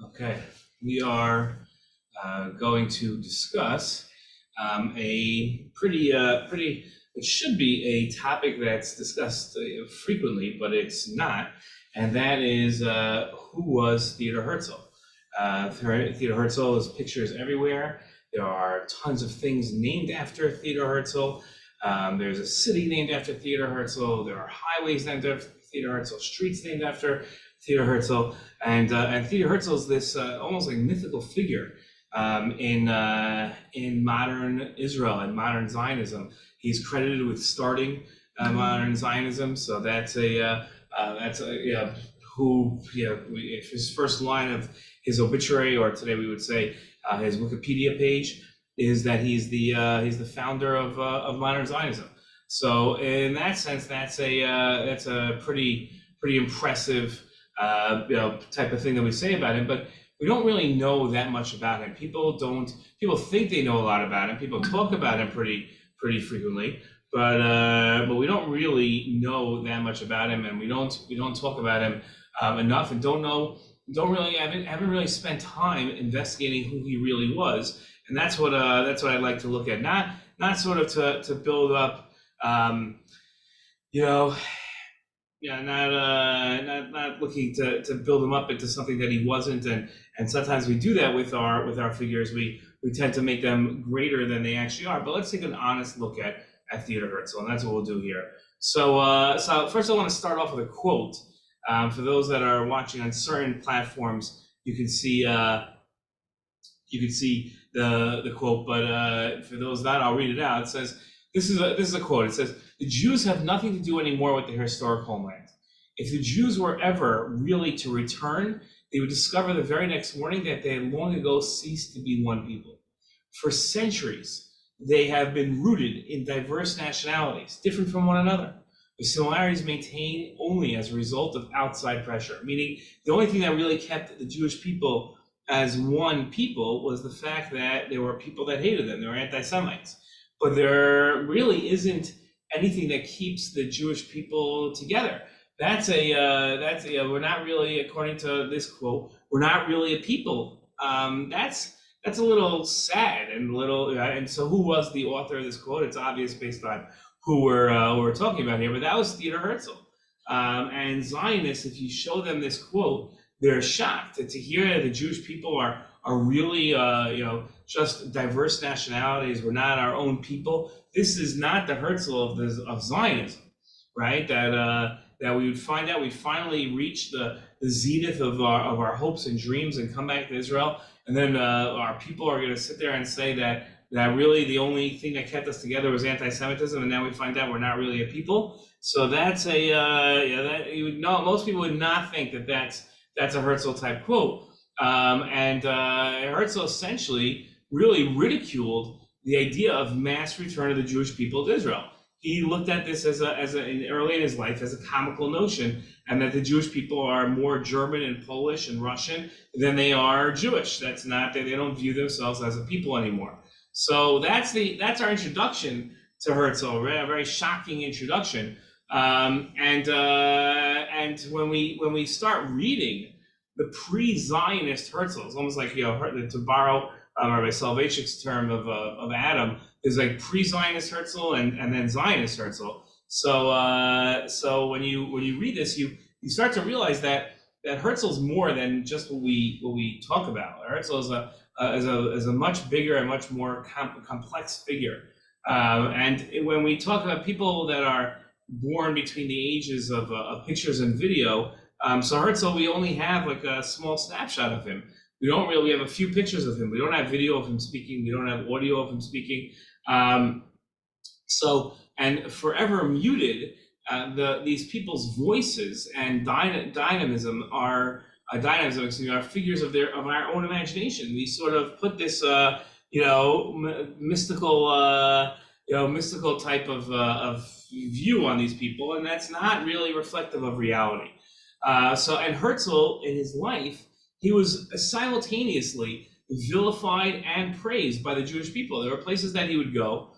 Okay, we are going to discuss a it should be a topic that's discussed frequently, but it's not, and that is who was Theodore Herzl? Theodore Herzl is pictures everywhere. There are tons of things named after Theodore Herzl. There's a city named after Theodore Herzl. There are highways named after Theodore Herzl, streets named after Theodore Herzl, and Theodore Herzl is this almost like mythical figure in modern Israel and modern Zionism. He's credited with starting modern Zionism, so that's if his first line of his obituary, or today we would say his Wikipedia page, is that he's the founder of modern Zionism. So in that sense, that's a pretty impressive type of thing that we say about him, but we don't really know that much about him. People think they know a lot about him. People talk about him pretty frequently, but we don't really know that much about him, and we don't talk about him enough, and haven't really spent time investigating who he really was. And that's what I'd like to look at, not sort of to build up, not looking to build him up into something that he wasn't, and sometimes we do that with our figures. We tend to make them greater than they actually are. But let's take an honest look at Theodore Herzl, and that's what we'll do here. So first, I want to start off with a quote. For those that are watching on certain platforms, you can see the quote, but for those not, I'll read it out. It says, this is a quote. It says, "The Jews have nothing to do anymore with their historic homeland. If the Jews were ever really to return, they would discover the very next morning that they had long ago ceased to be one people. For centuries, they have been rooted in diverse nationalities, different from one another. The similarities maintained only as a result of outside pressure," meaning the only thing that really kept the Jewish people as one people was the fact that there were people that hated them. They were anti-Semites. But there really isn't anything that keeps the Jewish people together. We're not really, according to this quote, we're not really a people. That's a little sad and so who was the author of this quote? It's obvious based on who we're talking about here, but that was Theodore Herzl. And Zionists, if you show them this quote, they're shocked to hear that the Jewish people are really just diverse nationalities. We're not our own people. This is not the Herzl of Zionism, right? That we would find out we finally reached the zenith of our hopes and dreams and come back to Israel, and then our people are going to sit there and say that really the only thing that kept us together was anti-Semitism, and now we find out we're not really a people. So that's most people would not think that that's a Herzl type quote. And Herzl essentially really ridiculed the idea of mass return of the Jewish people to Israel. He looked at this early in his life as a comical notion, and that the Jewish people are more German and Polish and Russian than they are Jewish. That's not that they don't view themselves as a people anymore. So that's our introduction to Herzl, a very shocking introduction. And when we start reading the pre-Zionist Herzl, it's almost like to borrow Rabbi Soloveitchik's term of Adam, is like pre-Zionist Herzl and then Zionist Herzl. So when you read this, you start to realize that Herzl's more than just what we talk about. Herzl is a much bigger and much more complex figure. And when we talk about people that are born between the ages of pictures and video, so Herzl, we only have like a small snapshot of him. We have a few pictures of him. We don't have video of him speaking. We don't have audio of him speaking. And forever muted, these people's voices and dynamism are figures of our own imagination. We sort of put this mystical type of view on these people, and that's not really reflective of reality. And Herzl, in his life, he was simultaneously vilified and praised by the Jewish people. There were places that he would go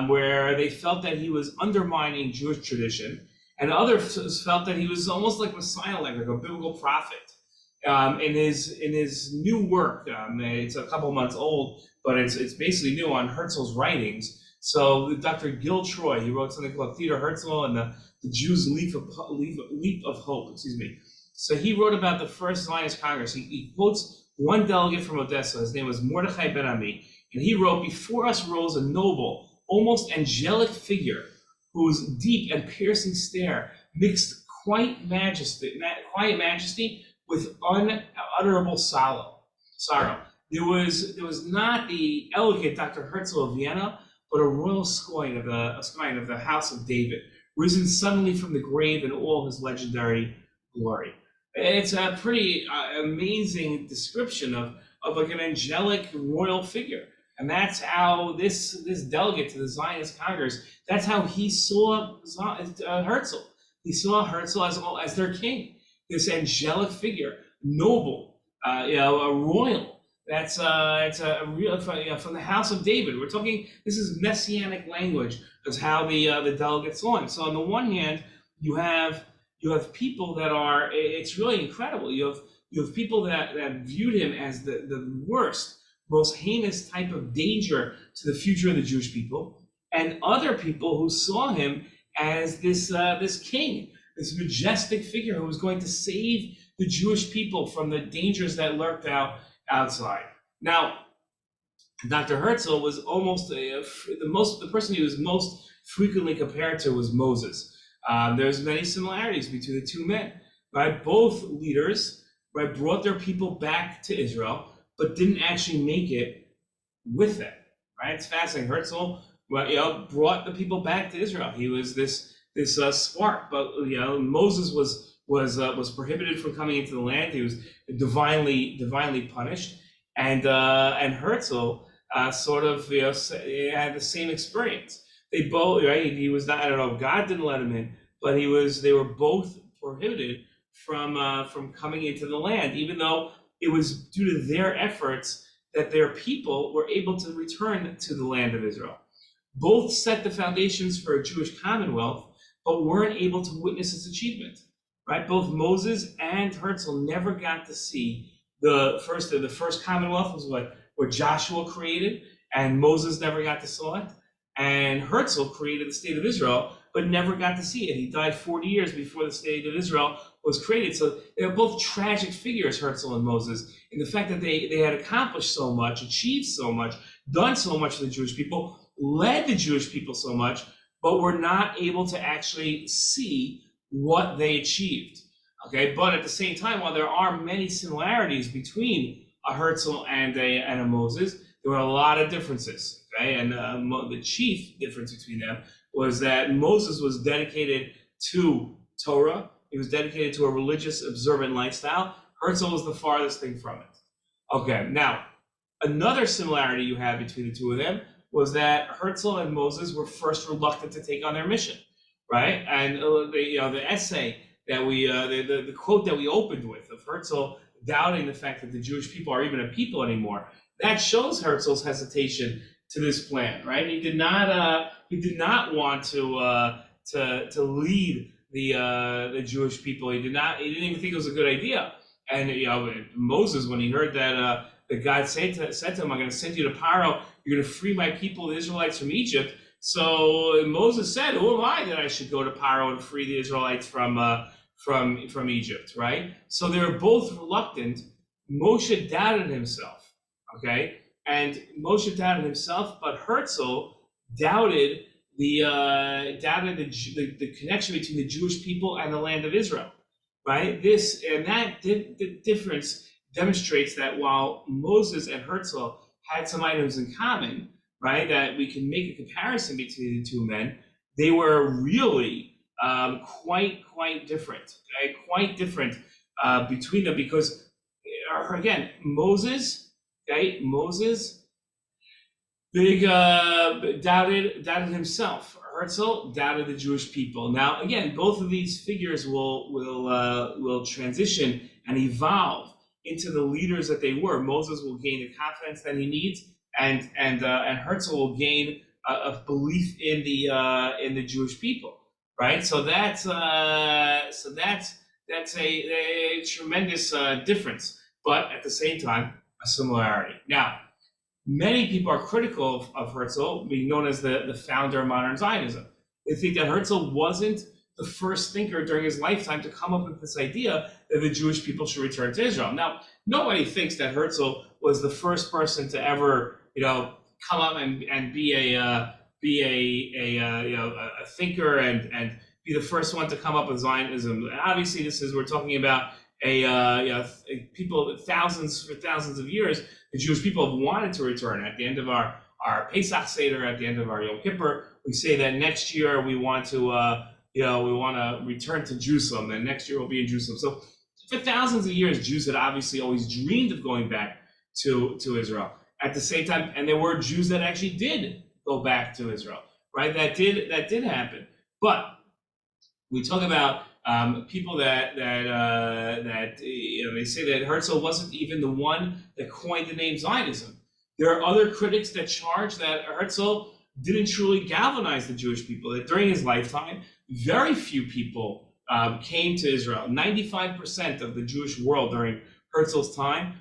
where they felt that he was undermining Jewish tradition, and others felt that he was almost like Messiah, like a biblical prophet. In his new work. It's a couple months old, but it's basically new on Herzl's writings. So Dr. Gil Troy, he wrote something called Theodore Herzl and the Jews' leap of hope. Excuse me. So he wrote about the first Zionist Congress. He quotes one delegate from Odessa. His name was Mordechai Ben Ami, and he wrote, "Before us rose a noble, almost angelic figure, whose deep and piercing stare mixed quiet majesty with unutterable sorrow. There was not the elegant Dr. Herzl of Vienna, but a royal scion of the House of David, risen suddenly from the grave in all his legendary glory." It's a pretty amazing description of like an angelic royal figure. And that's how this delegate to the Zionist Congress, that's how he saw Herzl. He saw Herzl as their king, this angelic figure, noble, a royal. It's a real from the House of David. We're talking. This is messianic language. That's how the delegate saw him. So on the one hand, you have people that are. It's really incredible. You have people that viewed him as the worst, most heinous type of danger to the future of the Jewish people, and other people who saw him as this king, this majestic figure who was going to save the Jewish people from the dangers that lurked outside. Now, Dr. Herzl was almost the person he was most frequently compared to was Moses. There's many similarities between the two men. Right, both leaders, right, brought their people back to Israel, but didn't actually make it with them. Right, it's fascinating. Herzl, brought the people back to Israel. He was this spark, but Moses was prohibited from coming into the land. He was divinely punished, and Herzl sort of had the same experience. They both, right? He was not. I don't know. God didn't let him in, but they were both prohibited from coming into the land, even though it was due to their efforts that their people were able to return to the land of Israel. Both set the foundations for a Jewish commonwealth, but weren't able to witness its achievement. Right? Both Moses and Herzl never got to see the first commonwealth was what Joshua created, and Moses never got to see it. And Herzl created the state of Israel, but never got to see it. He died 40 years before the state of Israel was created. So they were both tragic figures, Herzl and Moses, in the fact that they had accomplished so much, achieved so much, done so much for the Jewish people, led the Jewish people so much, but were not able to actually see what they achieved. Okay, but at the same time, while there are many similarities between a Herzl and a Moses, there were a lot of differences. Okay, and the chief difference between them was that Moses was dedicated to Torah. He was dedicated to a religious, observant lifestyle. Herzl was the farthest thing from it. Okay, now another similarity you have between the two of them was that Herzl and Moses were first reluctant to take on their mission, right? And the essay that the quote that we opened with of Herzl doubting the fact that the Jewish people are even a people anymore, that shows Herzl's hesitation to this plan, right? He did not want to lead the Jewish people. He didn't even think it was a good idea. And Moses, when he heard that God said to him, "I'm going to send you to Paro. You're going to free my people, the Israelites, from Egypt." So Moses said, "Who am I that I should go to Paro and free the Israelites from Egypt?" Right? So they were both reluctant. Moshe doubted himself. Okay, and Moshe doubted himself, but Herzl doubted the connection between the Jewish people and the land of Israel. Right? The difference demonstrates that while Moses and Herzl had some items in common, right, that we can make a comparison between the two men, they were really quite different. Okay? Quite different between them because, again, Moses doubted himself. Herzl doubted the Jewish people. Now, again, both of these figures will transition and evolve into the leaders that they were. Moses will gain the confidence that he needs, and Herzl will gain a belief in the Jewish people. Right. So that's that's a tremendous difference, but at the same time, a similarity. Now, many people are critical of Herzl, being known as the founder of modern Zionism. They think that Herzl wasn't the first thinker during his lifetime to come up with this idea that the Jewish people should return to Israel. Now, nobody thinks that Herzl was the first person to ever, come up and be a thinker and be the first one to come up with Zionism. Obviously, we're talking about people for thousands of years. The Jewish people have wanted to return. At the end of our Pesach Seder, at the end of our Yom Kippur, we say that next year we want to return to Jerusalem, and next year we'll be in Jerusalem. So for thousands of years, Jews had obviously always dreamed of going back to Israel. At the same time, and there were Jews that actually did go back to Israel, right? That did happen. But we talk about people that they say that Herzl wasn't even the one that coined the name Zionism. There are other critics that charge that Herzl didn't truly galvanize the Jewish people, that during his lifetime, very few people came to Israel. 95% of the Jewish world during Herzl's time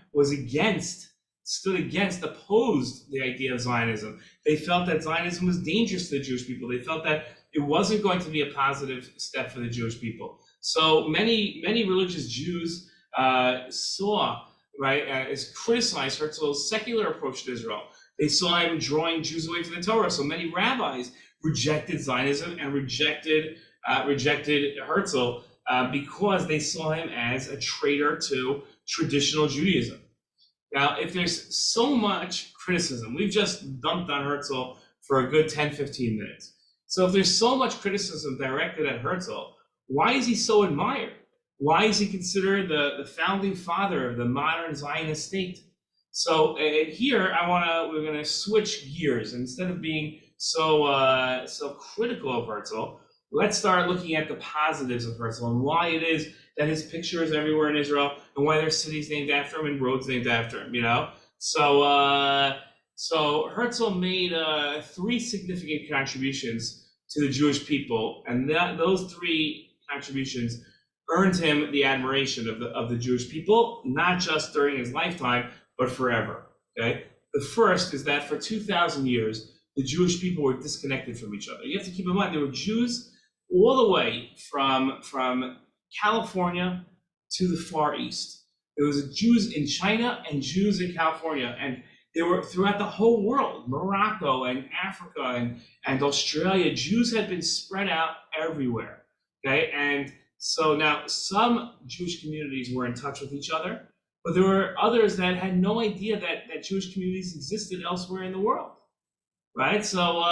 opposed the idea of Zionism. They felt that Zionism was dangerous to the Jewish people. They felt that it wasn't going to be a positive step for the Jewish people. So many religious Jews criticized Herzl's secular approach to Israel. They saw him drawing Jews away from the Torah. So many rabbis rejected Zionism and rejected Herzl because they saw him as a traitor to traditional Judaism. Now, if there's so much criticism, we've just dumped on Herzl for a good 10, 15 minutes. So if there's so much criticism directed at Herzl, why is he so admired? Why is he considered the founding father of the modern Zionist state? So here, we're going to switch gears. Instead of being so critical of Herzl, let's start looking at the positives of Herzl and why it is that his picture is everywhere in Israel and why there's cities named after him and roads named after him, So Herzl made 3 significant contributions to the Jewish people, and those 3 contributions earned him the admiration of the Jewish people, not just during his lifetime, but forever. Okay. The first is that for 2,000 years, the Jewish people were disconnected from each other. You have to keep in mind there were Jews all the way from California to the Far East. There was Jews in China and Jews in California, and they were throughout the whole world, Morocco and Africa and Australia. Jews had been spread out everywhere. Okay, and so now some Jewish communities were in touch with each other, but there were others that had no idea that Jewish communities existed elsewhere in the world, right? So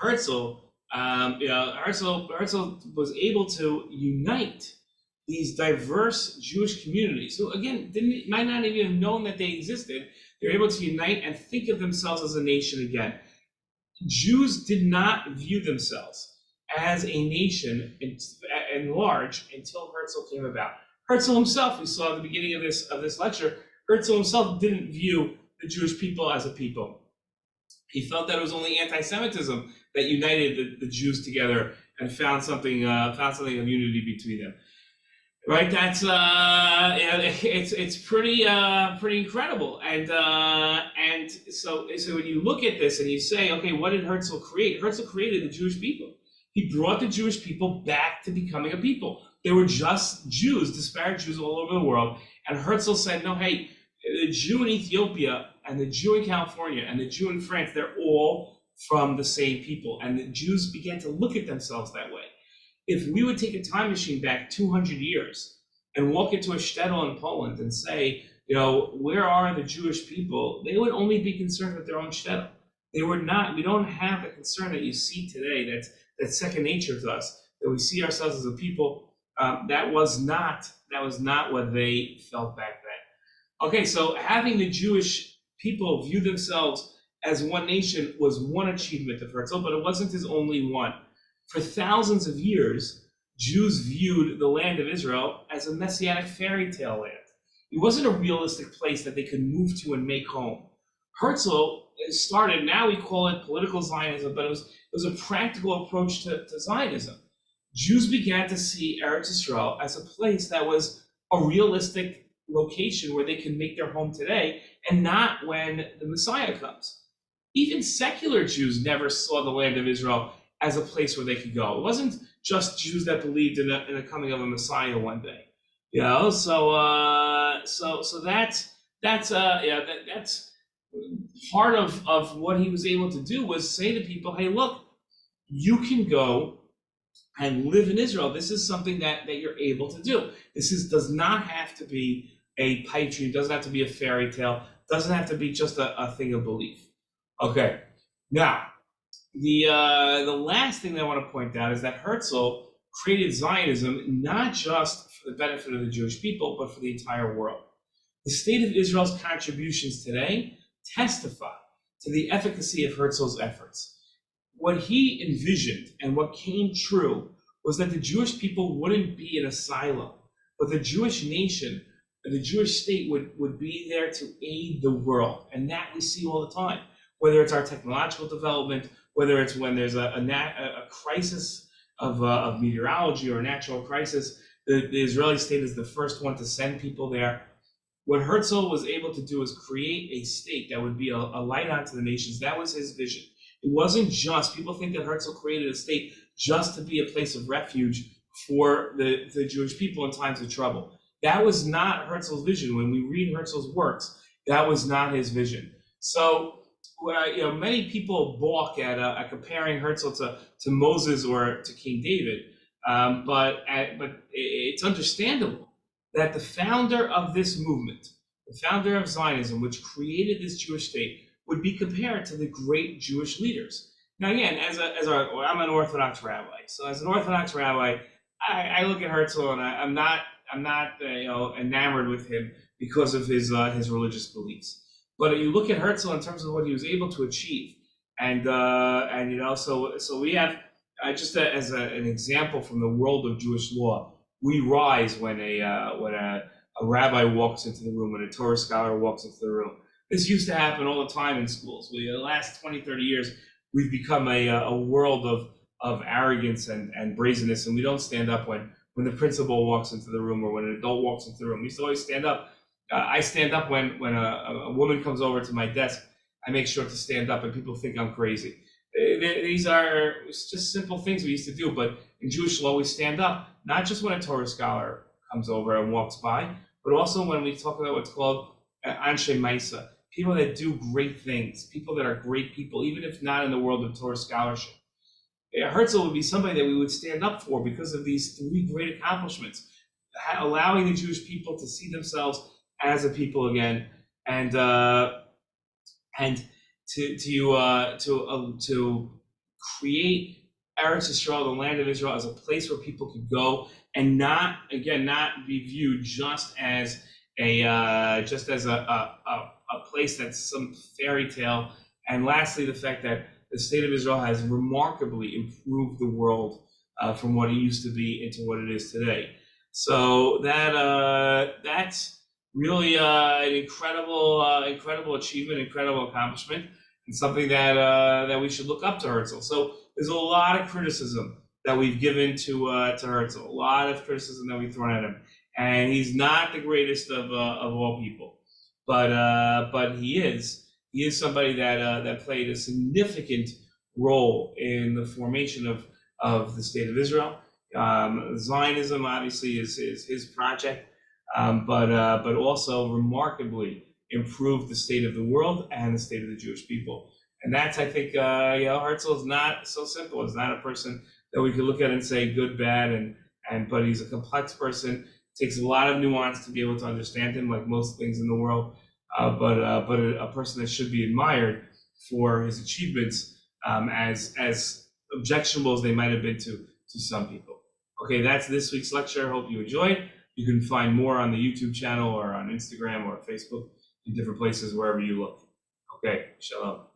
Herzl, Herzl was able to unite these diverse Jewish communities, who again might not even have known that they existed. They're able to unite and think of themselves as a nation again. Jews did not view themselves as a nation in large until Herzl came about. Herzl himself, we saw at the beginning of this lecture, Herzl himself didn't view the Jewish people as a people. He felt that it was only anti-Semitism that united the Jews together and found something of unity between them. Right, that's it's pretty incredible, and so when you look at this and you say, okay, what did Herzl create? Herzl created the Jewish people. He brought the Jewish people back to becoming a people. They were just Jews, disparate Jews all over the world, and Herzl said, no, hey, the Jew in Ethiopia and the Jew in California and the Jew in France, they're all from the same people, and the Jews began to look at themselves that way. If we would take a time machine back 200 years and walk into a shtetl in Poland and say, where are the Jewish people? They would only be concerned with their own shtetl. They were not. We don't have the concern that you see today. That's second nature to us. That we see ourselves as a people. That was not what they felt back then. Okay, so having the Jewish people view themselves as one nation was one achievement of Herzl, but it wasn't his only one. For thousands of years, Jews viewed the land of Israel as a messianic fairy tale land. It wasn't a realistic place that they could move to and make home. Herzl started, now we call it political Zionism, but it was a practical approach to Zionism. Jews began to see Eretz Yisrael as a place that was a realistic location where they can make their home today, and not when the Messiah comes. Even secular Jews never saw the land of Israel as a place where they could go. It wasn't just Jews that believed in the coming of a Messiah one day. So that's part of what he was able to do, was say to people, hey, look, you can go and live in Israel. This is something that you're able to do. Does not have to be a pipe dream, doesn't have to be a fairy tale, doesn't have to be just a thing of belief. Okay, now the last thing that I want to point out is that Herzl created Zionism not just for the benefit of the Jewish people, but for the entire world. The state of Israel's contributions today testify to the efficacy of Herzl's efforts. What he envisioned and what came true was that the Jewish people wouldn't be in a silo, but the Jewish nation, the Jewish state would be there to aid the world. And that we see all the time, whether it's our technological development, whether it's when there's a crisis of meteorology or a natural crisis, the Israeli state is the first one to send people there. What Herzl was able to do is create a state that would be a light unto the nations. That was his vision. It wasn't just, people think that Herzl created a state just to be a place of refuge for the Jewish people in times of trouble. That was not Herzl's vision. When we read Herzl's works, that was not his vision. So, many people balk at comparing Herzl to Moses or to King David, but it's understandable that the founder of this movement, the founder of Zionism, which created this Jewish state, would be compared to the great Jewish leaders. Now, again, I'm an Orthodox rabbi, so as an Orthodox rabbi, I look at Herzl and I'm not enamored with him because of his religious beliefs. But you look at Herzl in terms of what he was able to achieve, so we have just as an example from the world of Jewish law. We rise when a rabbi walks into the room, when a Torah scholar walks into the room. This used to happen all the time in schools. The last 20, 30 years, we've become a world of arrogance and brazenness, and we don't stand up when the principal walks into the room or when an adult walks into the room. We used to always stand up. I stand up when a woman comes over to my desk. I make sure to stand up, and people think I'm crazy. These are just simple things we used to do, but in Jewish law, we stand up, not just when a Torah scholar comes over and walks by, but also when we talk about what's called Anshe Maisa, people that do great things, people that are great people, even if not in the world of Torah scholarship. Herzl would be somebody that we would stand up for because of these three great accomplishments, allowing the Jewish people to see themselves as a people again, and to create Eretz Yisrael, the land of Israel, as a place where people could go and not be viewed just as a place that's some fairy tale. And lastly, the fact that the state of Israel has remarkably improved the world from what it used to be into what it is today. So that's really an incredible achievement, incredible accomplishment, and something that we should look up to Herzl. So there's a lot of criticism that we've given to Herzl, a lot of criticism that we've thrown at him, and he's not the greatest of all people, but he is somebody that played a significant role in the formation of the state of Israel. Zionism obviously is his project, but also remarkably improved the state of the world and the state of the Jewish people. And that's, I think, Herzl is not so simple. It's not a person that we could look at and say good, bad, but he's a complex person. It takes a lot of nuance to be able to understand him, like most things in the world. But a person that should be admired for his achievements, as objectionable as they might have been to some people. Okay, that's this week's lecture. Hope you enjoyed. You can find more on the YouTube channel or on Instagram or Facebook, in different places, wherever you look. Okay, shalom.